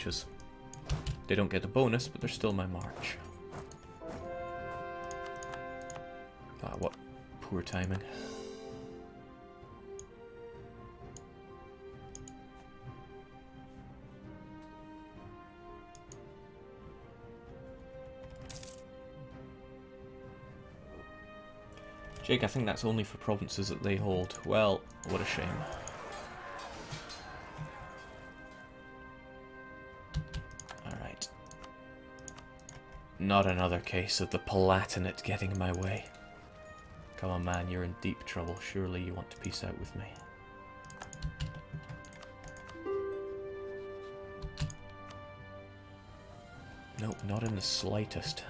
marches. They don't get the bonus, but they're still my march. Ah, what poor timing. Jake, I think that's only for provinces that they hold. Well, what a shame. Alright. Not another case of the Palatinate getting in my way. Come on, man, you're in deep trouble. Surely you want to peace out with me. Nope, not in the slightest.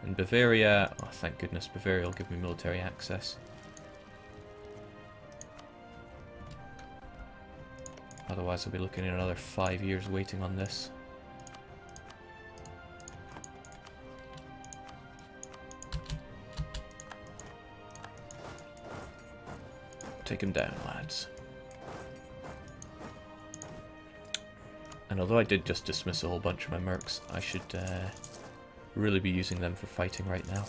In Bavaria, oh thank goodness, Bavaria will give me military access. Otherwise I'll be looking at another 5 years waiting on this. Take him down, lads. And although I did just dismiss a whole bunch of my mercs, I should really be using them for fighting right now,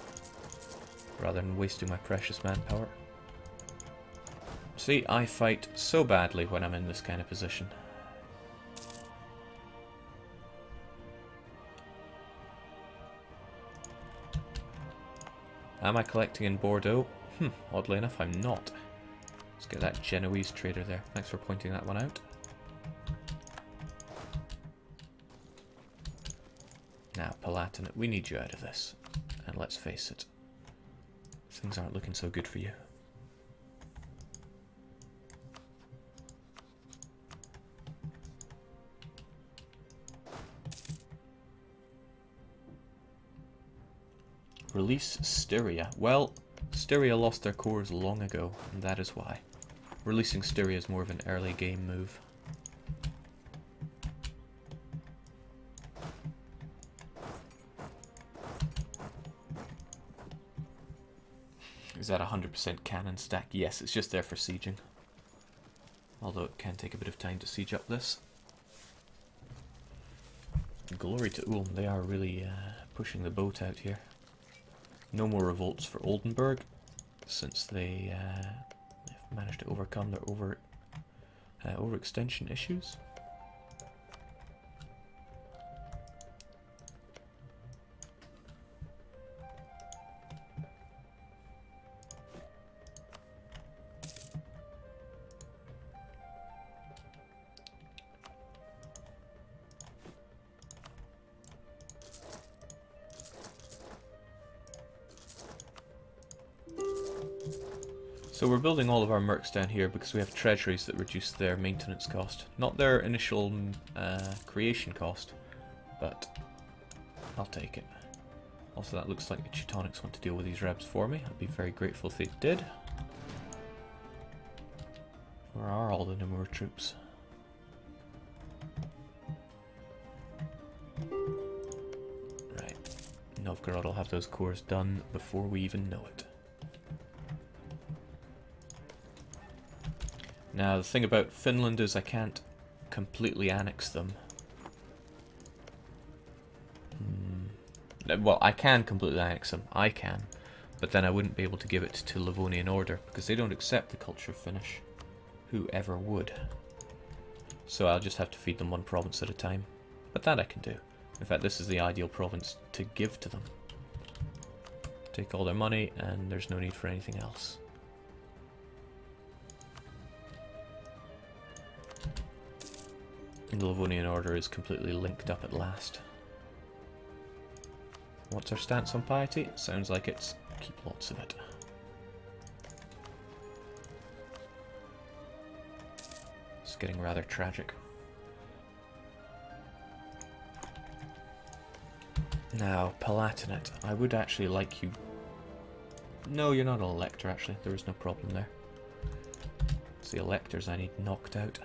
rather than wasting my precious manpower. See, I fight so badly when I'm in this kind of position. Am I collecting in Bordeaux? Oddly enough, I'm not. Let's get that Genoese trader there. Thanks for pointing that one out. Now, Palatinate, we need you out of this. And let's face it, things aren't looking so good for you. Release Styria. Well, Styria lost their cores long ago, and that is why. Releasing Styria is more of an early game move. Is that 100% cannon stack? Yes, it's just there for sieging. Although it can take a bit of time to siege up this. Glory to Ulm, they are really pushing the boat out here. No more revolts for Oldenburg, since they've managed to overcome their overextension issues. So we're building all of our mercs down here because we have treasuries that reduce their maintenance cost. Not their initial creation cost, but I'll take it. Also, that looks like the Teutonics want to deal with these rebs for me. I'd be very grateful if they did. Where are all the Namur troops? Right. Novgorod will have those cores done before we even know it. Now, the thing about Finland is I can't completely annex them. Well, I can completely annex them. I can. But then I wouldn't be able to give it to Livonian Order, because they don't accept the culture of Finnish. Whoever would. So I'll just have to feed them one province at a time. But that I can do. In fact, this is the ideal province to give to them. Take all their money, and there's no need for anything else. The Livonian Order is completely linked up at last. What's our stance on piety? Sounds like it's keep lots of it. It's getting rather tragic. Now, Palatinate, I would actually like you... No, you're not an elector actually, there is no problem there. It's the electors I need knocked out.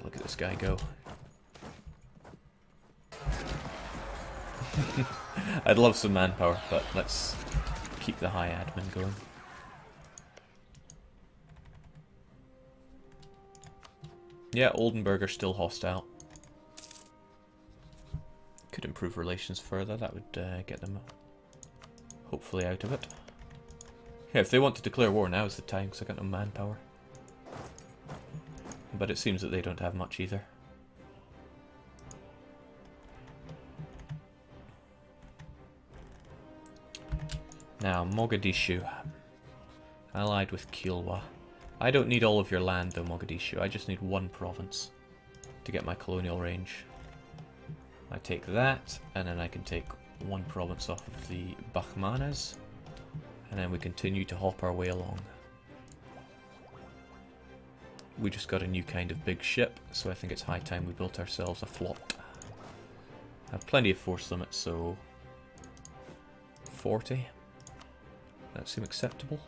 Look at this guy go. I'd love some manpower, but let's keep the high admin going. Yeah, Oldenburg are still hostile. Could improve relations further. That would get them hopefully out of it. Yeah, if they want to declare war, now is the time, because I got no manpower. But it seems that they don't have much either. Now, Mogadishu. Allied with Kilwa. I don't need all of your land though, Mogadishu. I just need one province to get my colonial range. I take that, and then I can take one province off of the Bahmanas, and then we continue to hop our way along. We just got a new kind of big ship, so I think it's high time we built ourselves a flot. I have plenty of force limits, so 40. That seem acceptable?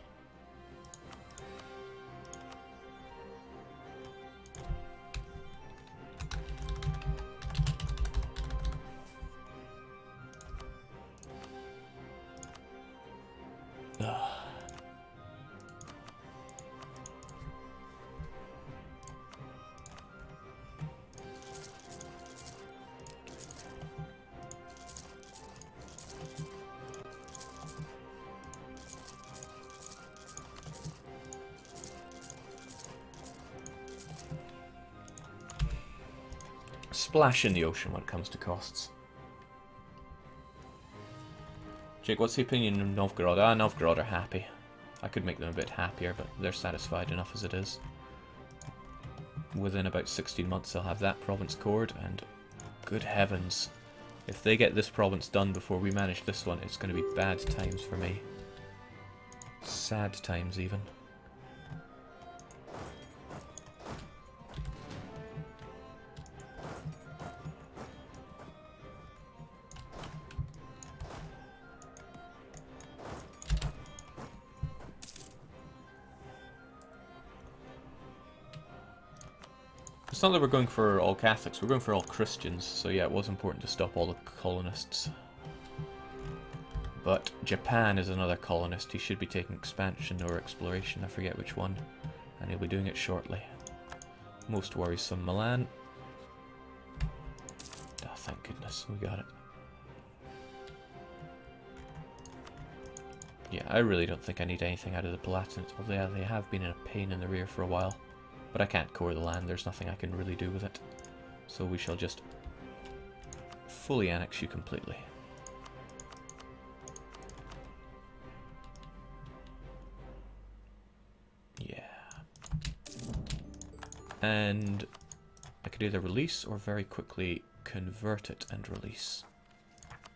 Splash in the ocean when it comes to costs. Jake, what's the opinion of Novgorod? Ah, Novgorod are happy. I could make them a bit happier, but they're satisfied enough as it is. Within about 16 months they'll have that province cored, and good heavens, if they get this province done before we manage this one, it's going to be bad times for me. Sad times even. It's not that we're going for all Catholics, we're going for all Christians, so yeah, it was important to stop all the colonists. But Japan is another colonist. He should be taking expansion or exploration, I forget which one, and he'll be doing it shortly. Most worrisome, Milan. Oh, thank goodness, we got it. Yeah, I really don't think I need anything out of the Palatinates, although they have been in a pain in the rear for a while. But I can't core the land, there's nothing I can really do with it. So we shall just fully annex you completely. Yeah. And I could either release or very quickly convert it and release.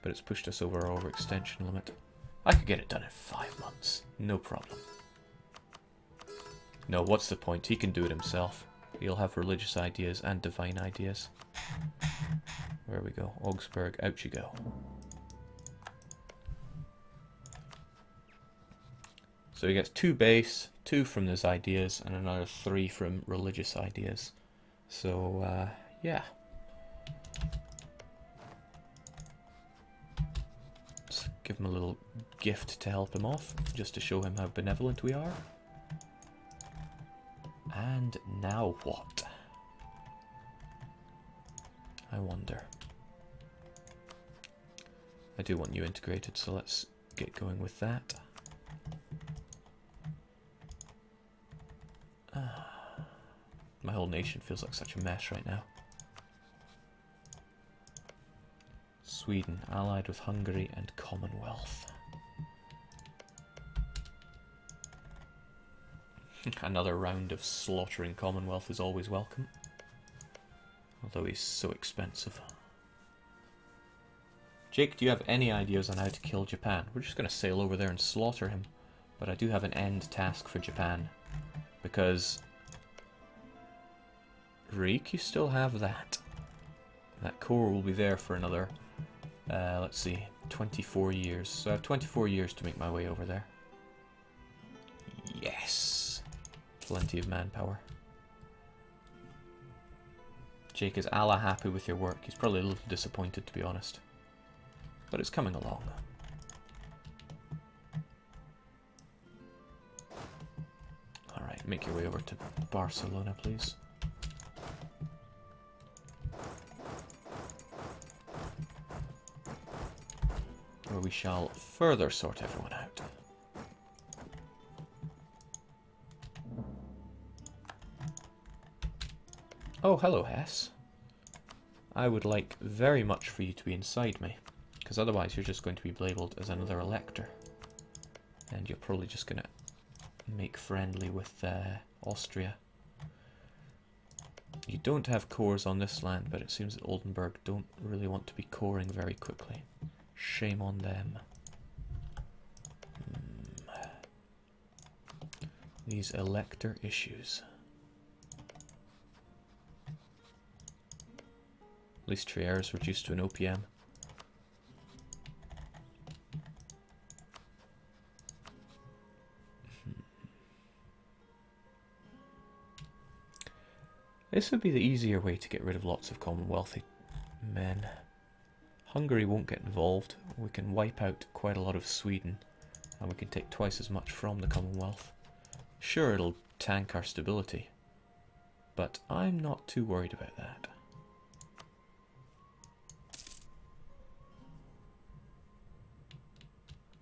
But it's pushed us over our overextension limit. I could get it done in 5 months, no problem. No, what's the point? He can do it himself. He'll have religious ideas and divine ideas. Where we go? Augsburg, out you go. So he gets 2 base, 2 from his ideas, and another 3 from religious ideas. So, yeah. Let's give him a little gift to help him off, just to show him how benevolent we are. And now what? I wonder. I do want you integrated, so let's get going with that. My whole nation feels like such a mess right now. Sweden, allied with Hungary and Commonwealth. Another round of slaughtering Commonwealth is always welcome. Although he's so expensive. Jake, do you have any ideas on how to kill Japan? We're just going to sail over there and slaughter him. But I do have an end task for Japan. Because... Reek, you still have that. That core will be there for another, let's see, 24 years. So I have 24 years to make my way over there. Yes! Plenty of manpower. Jake, is Allah happy with your work? He's probably a little disappointed, to be honest. But it's coming along. Alright, make your way over to Barcelona, please. where we shall further sort everyone out. Oh, hello, Hess. I would like very much for you to be inside me, because otherwise you're just going to be labelled as another elector. And you're probably just going to make friendly with Austria. You don't have cores on this land, but it seems that Oldenburg don't really want to be coring very quickly. Shame on them. These elector issues. At least Trier is reduced to an OPM. This would be the easier way to get rid of lots of Commonwealthy men. Hungary won't get involved. We can wipe out quite a lot of Sweden, and we can take twice as much from the Commonwealth. Sure, it'll tank our stability, but I'm not too worried about that.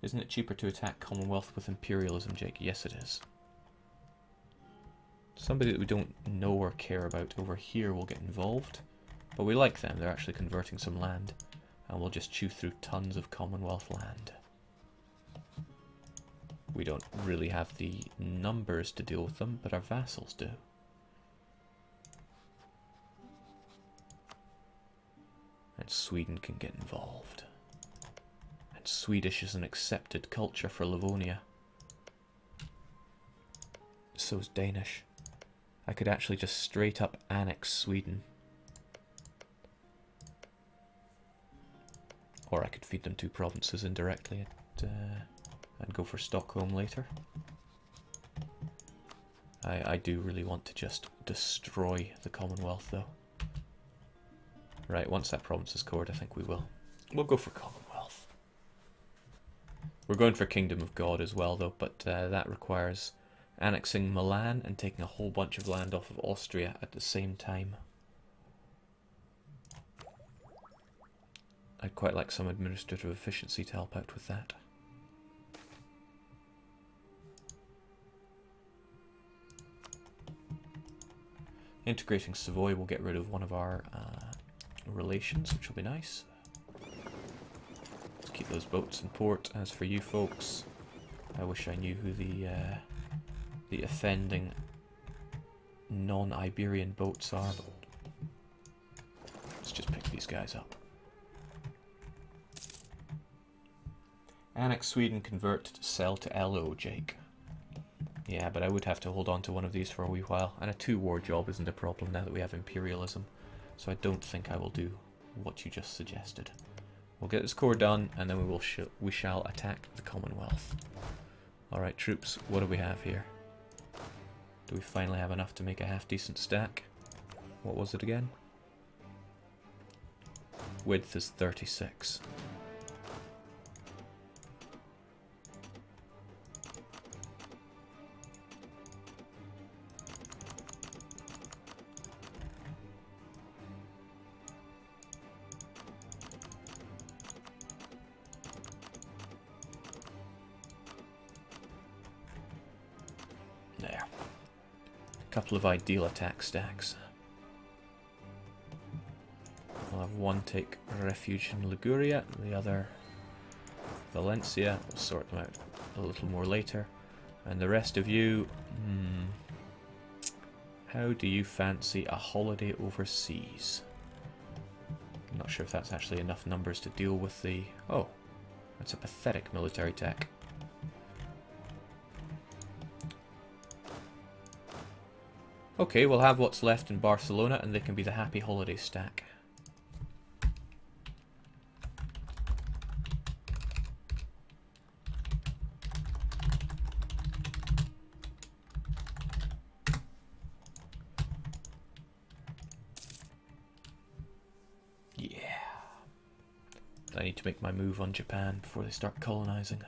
Isn't it cheaper to attack Commonwealth with imperialism, Jake? Yes, it is. Somebody that we don't know or care about over here will get involved, but we like them. They're actually converting some land, and we'll just chew through tons of Commonwealth land. We don't really have the numbers to deal with them, but our vassals do. And Sweden can get involved. And Swedish is an accepted culture for Livonia. So is Danish. I could actually just straight up annex Sweden. Or I could feed them 2 provinces indirectly and go for Stockholm later. I do really want to just destroy the Commonwealth though. Right, once that province is cored, I think we will. We'll go for Commonwealth. We're going for Kingdom of God as well though, but that requires annexing Milan and taking a whole bunch of land off of Austria at the same time. I'd quite like some administrative efficiency to help out with that. Integrating Savoy will get rid of one of our relations, which will be nice. Let's keep those boats in port. As for you folks, I wish I knew who the offending non-Iberian boats are, but let's just pick these guys up. Annex Sweden, convert to sell to LO, Jake. Yeah, but I would have to hold on to one of these for a wee while, and a 2-war job isn't a problem now that we have imperialism, so I don't think I will do what you just suggested. We'll get this core done, and then we shall attack the Commonwealth. Alright troops, what do we have here? Do we finally have enough to make a half-decent stack? What was it again? Width is 36. There. Couple of ideal attack stacks. I'll have one take refuge in Liguria, the other Valencia. We'll sort them out a little more later. And the rest of you, how do you fancy a holiday overseas? I'm not sure if that's actually enough numbers to deal with the... Oh, that's a pathetic military tech. Okay, we'll have what's left in Barcelona, and they can be the happy holiday stack. Yeah. I need to make my move on Japan before they start colonizing.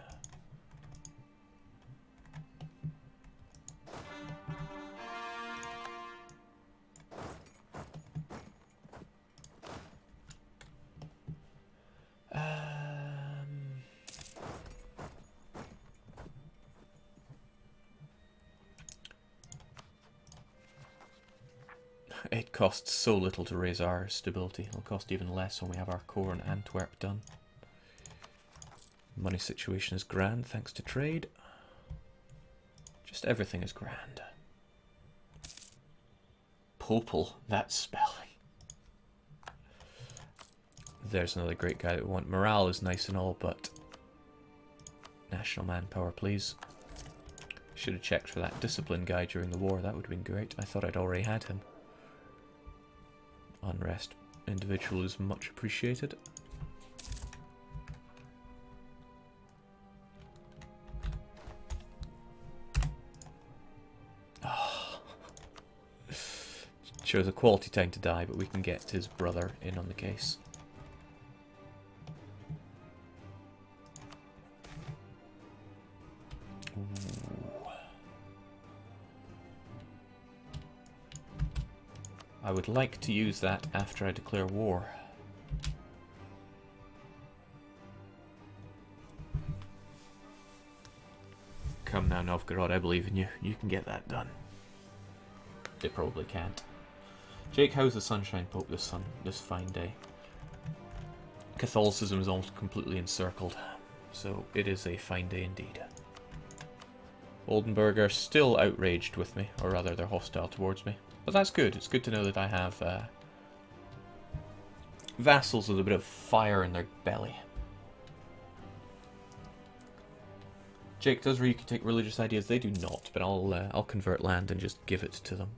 It costs so little to raise our stability. It'll cost even less when we have our core in Antwerp done. Money situation is grand thanks to trade. Just everything is grand. Popal, that spelling. There's another great guy that we want. Morale is nice and all, but national manpower, please. Should have checked for that discipline guy during the war. That would have been great. I thought I'd already had him. Unrest individual is much appreciated. Oh. Shows a quality time to die, but we can get his brother in on the case. I would like to use that after I declare war. Come now, Novgorod, I believe in you. You can get that done. They probably can't. Jake, how's the Sunshine Pope this fine day? Catholicism is almost completely encircled, so it is a fine day indeed. Oldenburg are still outraged with me, or rather they're hostile towards me. But that's good. It's good to know that I have vassals with a bit of fire in their belly. Jake, does Ryukyu take religious ideas? They do not, but I'll convert land and just give it to them.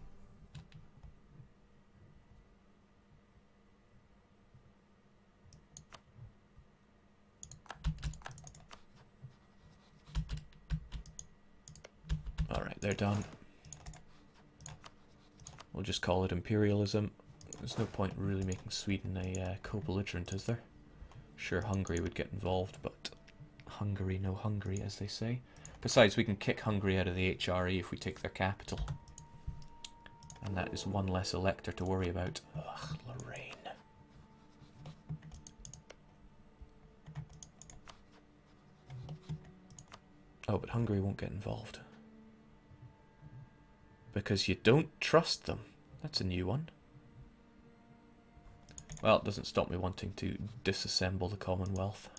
Alright, they're done. We'll just call it imperialism. There's no point really making Sweden a co-belligerent, is there? Sure, Hungary would get involved, but Hungary no Hungary, as they say. Besides, we can kick Hungary out of the HRE if we take their capital. And that is one less elector to worry about. Ugh, Lorraine. Oh, but Hungary won't get involved. Because you don't trust them. That's a new one. Well, it doesn't stop me wanting to disassemble the Commonwealth.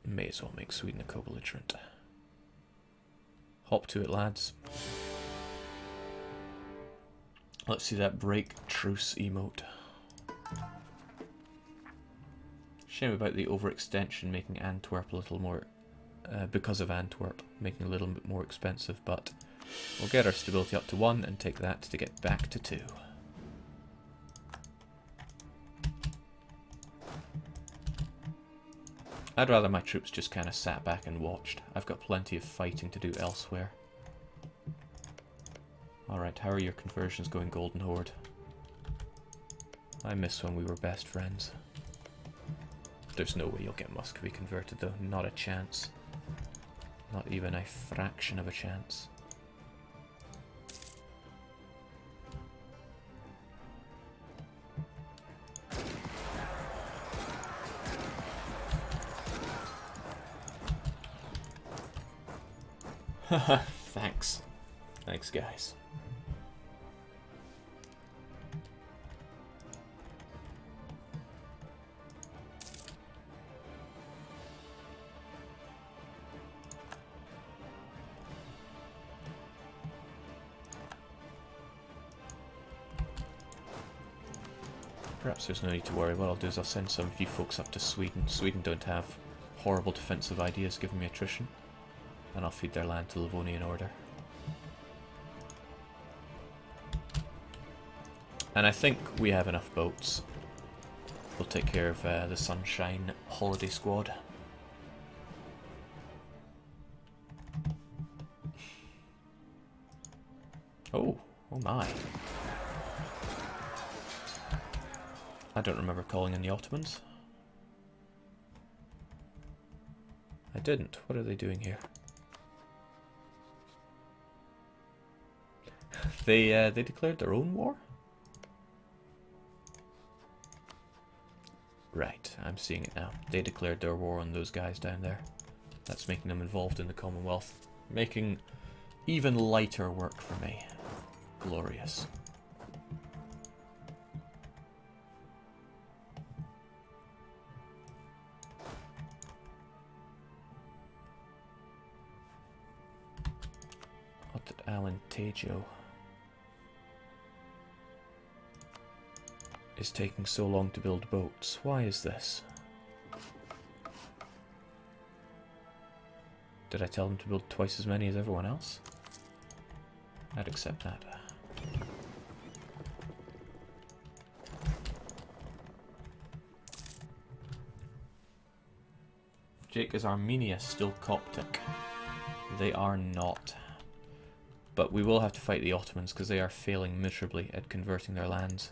May as well make Sweden a co-belligerent. Hop to it, lads. Let's see that break truce emote. Shame about the overextension making Antwerp a little more... because of Antwerp, making it a little bit more expensive, but we'll get our stability up to 1 and take that to get back to 2. I'd rather my troops just kind of sat back and watched. I've got plenty of fighting to do elsewhere. Alright, how are your conversions going, Golden Horde? I miss when we were best friends. There's no way you'll get Muscovy converted though, not a chance. Not even a fraction of a chance. Haha, thanks. Thanks, guys. Perhaps there's no need to worry. What I'll do is I'll send some of you folks up to Sweden. Sweden don't have horrible defensive ideas giving me attrition. And I'll feed their land to Livonian Order. And I think we have enough boats. We'll take care of the Sunshine Holiday Squad. Oh my. I don't remember calling in the Ottomans. I didn't. What are they doing here? They declared their own war? Right, I'm seeing it now. They declared their war on those guys down there. That's making them involved in the Commonwealth. Making even lighter work for me. Glorious. What did Alentejo is taking so long to build boats? Why is this? Did I tell them to build twice as many as everyone else? I'd accept that. Jake, is Armenia still Coptic? They are not. But we will have to fight the Ottomans because they are failing miserably at converting their lands.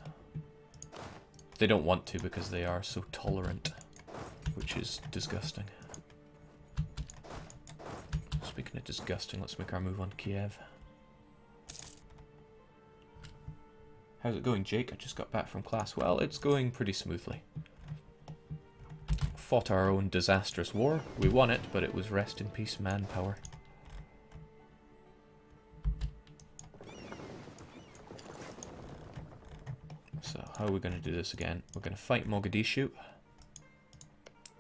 They don't want to because they are so tolerant, which is disgusting. Speaking of disgusting, let's make our move on Kiev. How's it going, Jake? I just got back from class. Well, it's going pretty smoothly. Fought our own disastrous war. We won it, but it was rest in peace manpower. So, how are we going to do this again? We're going to fight Mogadishu.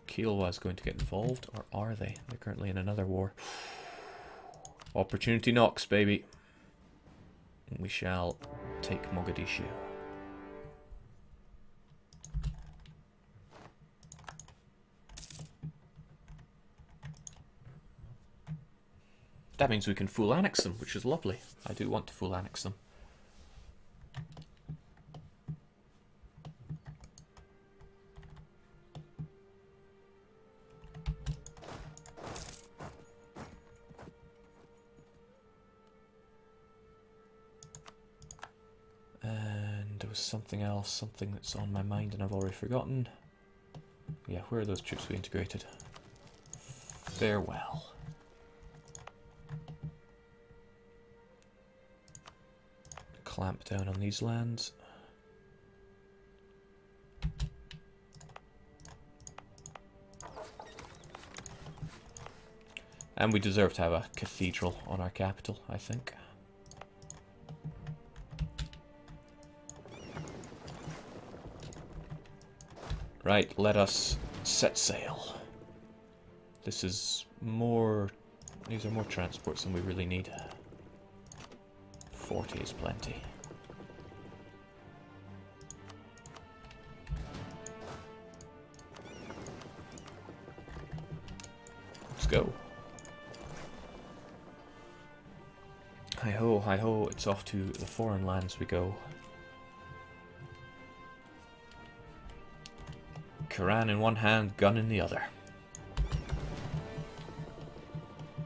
Kilwa is going to get involved, or are they? They're currently in another war. Opportunity knocks, baby. We shall take Mogadishu. That means we can full annex them, which is lovely. I do want to full annex them. And there was something else, something that's on my mind and I've already forgotten. Yeah, where are those troops we integrated? Farewell. Clamp down on these lands. And we deserve to have a cathedral on our capital, I think. Right, let us set sail. This is more... These are more transports than we really need. 40 is plenty. Let's go. Hi-ho, hi-ho, it's off to the foreign lands we go. Quran in one hand, gun in the other.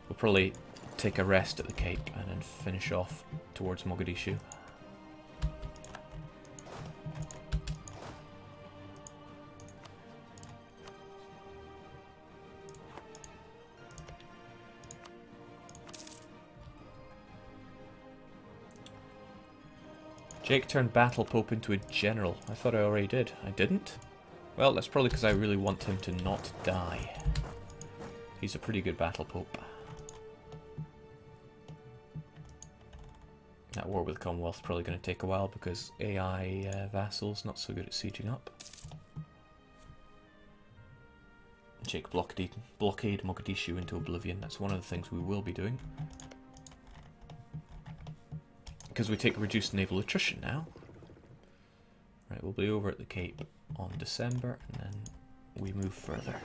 We'll probably take a rest at the Cape and then finish off towards Mogadishu. Jake turned Battle Pope into a general. I thought I already did. I didn't? Well, that's probably because I really want him to not die. He's a pretty good Battle Pope. That war with Commonwealth is probably going to take a while because AI vassals not so good at sieging up. Jake blockade Mogadishu into oblivion. That's one of the things we will be doing. Because we take reduced naval attrition now. Right, we'll be over at the Cape on December, and then we move further.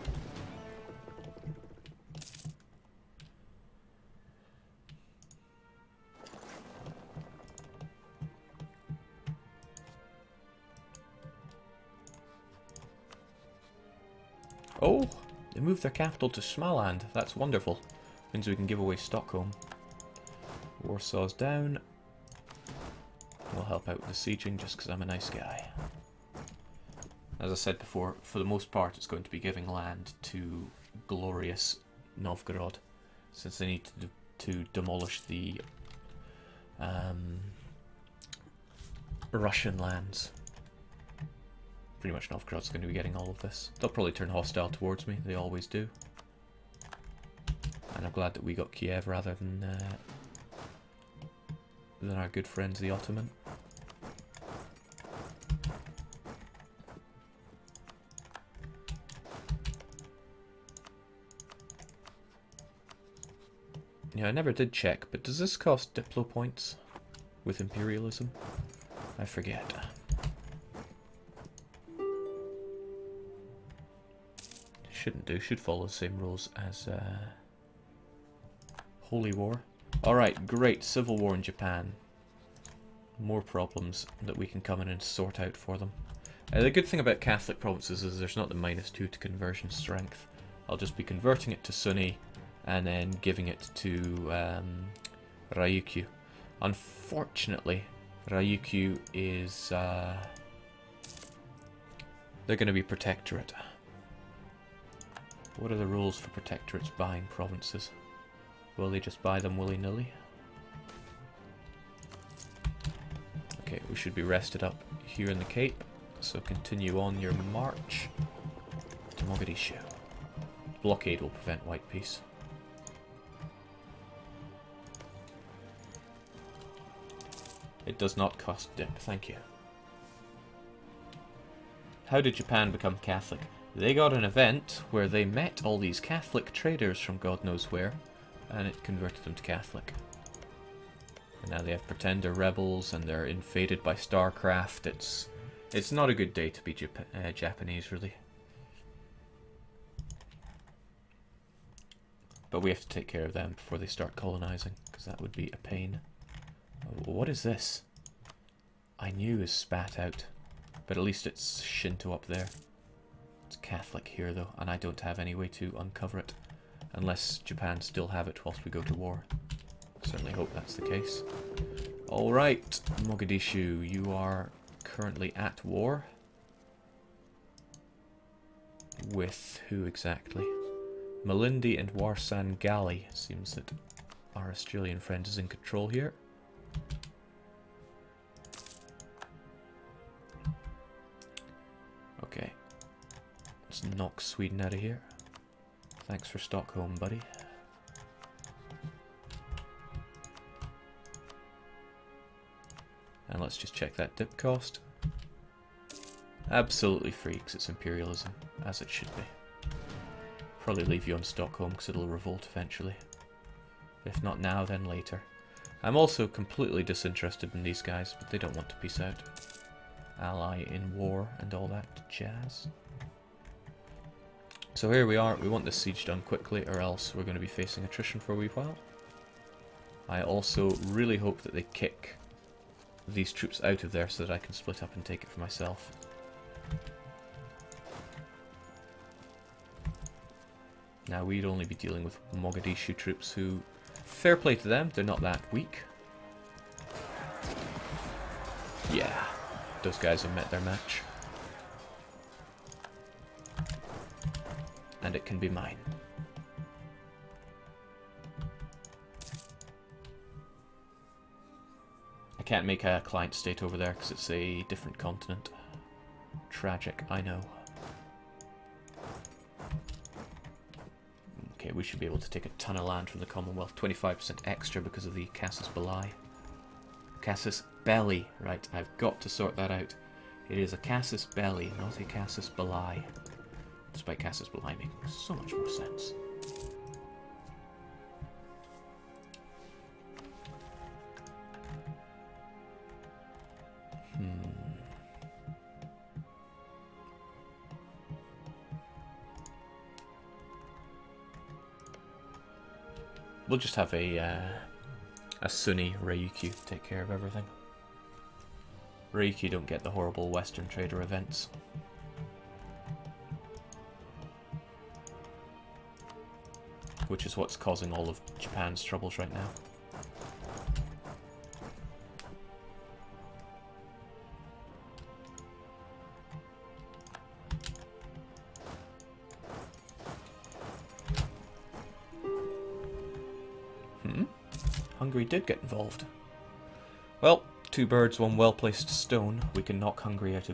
Oh, they moved their capital to Smaland. That's wonderful. Means we can give away Stockholm. Warsaw's down. We'll help out with the sieging just because I'm a nice guy. As I said before, for the most part it's going to be giving land to glorious Novgorod, since they need to demolish the Russian lands. Pretty much Novgorod's going to be getting all of this. They'll probably turn hostile towards me, they always do. And And I'm glad that we got Kiev rather than our good friends the Ottoman. Yeah, I never did check, but does this cost Diplo points with imperialism? I forget. Shouldn't do, should follow the same rules as Holy War. Alright, great, civil war in Japan. More problems that we can come in and sort out for them. The good thing about Catholic provinces is there's not the -2 to conversion strength. I'll just be converting it to Sunni and then giving it to Ryukyu. Unfortunately, Ryukyu is... they're going to be protectorate. What are the rules for protectorates buying provinces? Will they just buy them willy-nilly? Okay, we should be rested up here in the Cape, so continue on your march to Mogadishu. Blockade will prevent white peace. It does not cost dip, thank you. How did Japan become Catholic? They got an event where they met all these Catholic traders from God knows where, and it converted them to Catholic. And now they have pretender rebels, and they're invaded by StarCraft. It's not a good day to be Japanese, really. But we have to take care of them before they start colonizing, because that would be a pain. What is this? I knew is spat out, but at least it's Shinto up there. It's Catholic here though, and I don't have any way to uncover it, unless Japan still have it whilst we go to war. Certainly hope that's the case. Alright, Mogadishu, you are currently at war. With who exactly? Malindi and Warsan Gali. Seems that our Australian friend is in control here. Okay. Let's knock Sweden out of here. Thanks for Stockholm, buddy. And let's just check that dip cost. Absolutely free, because it's imperialism, as it should be. Probably leave you on Stockholm, because it'll revolt eventually. If not now, then later. I'm also completely disinterested in these guys, but they don't want to peace out. Ally in war and all that jazz. So here we are. We want this siege done quickly, or else we're going to be facing attrition for a wee while. I also really hope that they kick these troops out of there so that I can split up and take it for myself. Now we'd only be dealing with Mogadishu troops who, fair play to them, they're not that weak. Yeah, those guys have met their match. And it can be mine. I can't make a client state over there because it's a different continent. Tragic, I know. Okay, we should be able to take a ton of land from the Commonwealth. 25% extra because of the Casus Belli. Casus Belli, right, I've got to sort that out. It is a Casus Belli, not a Casus Belli. Despite Casus Belli making so much more sense. We'll just have a Sunni Ryukyu take care of everything. Ryukyu don't get the horrible Western trader events. Which is what's causing all of Japan's troubles right now. Hungary did get involved. Well, two birds, one well-placed stone. We can knock Hungary out of